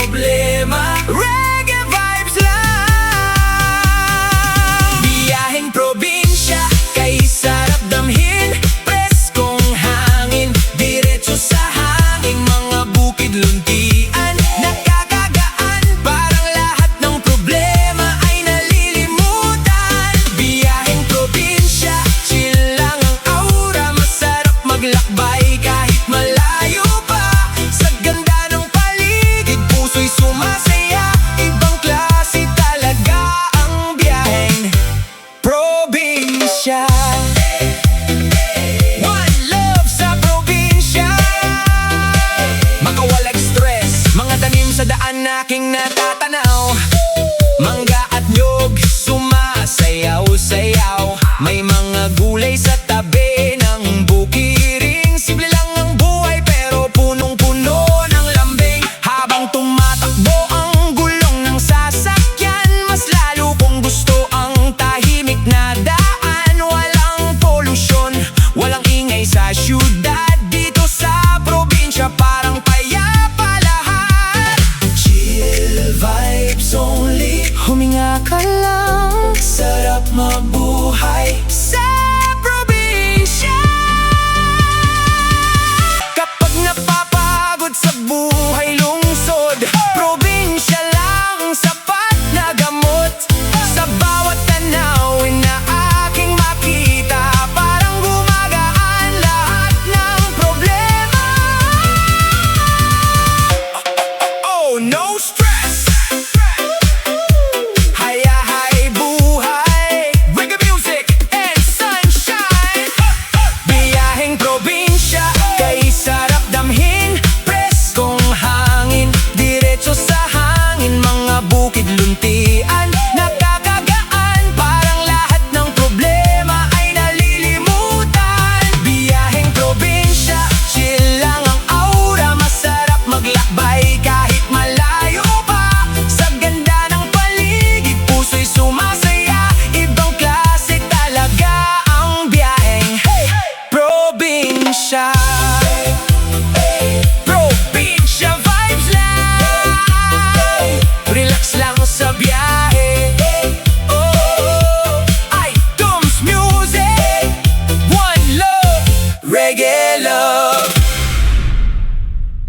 problema, reggae vibes lang. Biyaheng probinsya, kay sarap damhin, preskong hangin, diretso sa hangin, mga bukid luntian, nakakagaan, parang lahat ng problema ay nalilimutan. Biyaheng probinsya, chill lang ang aura, masarap maglakbay kahit malayo pa. Sa ganda ng paligid, puso'y sumasaya, ibang klase talaga ang biyaheng probinsya. One love sa probinsya, makawalag stress, mga tanim sa daan aking natatanaw, mangga at nyog, sumasayaw-sayaw, may mga gulay sa tabi ng bukiring. Simple lang ang buhay pero punong-puno ng lambing. Habang tumatakbo ang gulong ng sasakyan, mas lalo kong gusto ang tahimik na daan. Walang polusyon, walang ingay sa syudad, dito sa probinsya parang payapa lahat. Chill vibes only, huminga ka lang, sarap mabuhay sa probinsya. Kapag napapagod sa buhay lungsod, probinsya lang sapat na gamot. Sa bawat tanawin na aking makita, parang gumagaan lahat ng problema. Oh, no stress.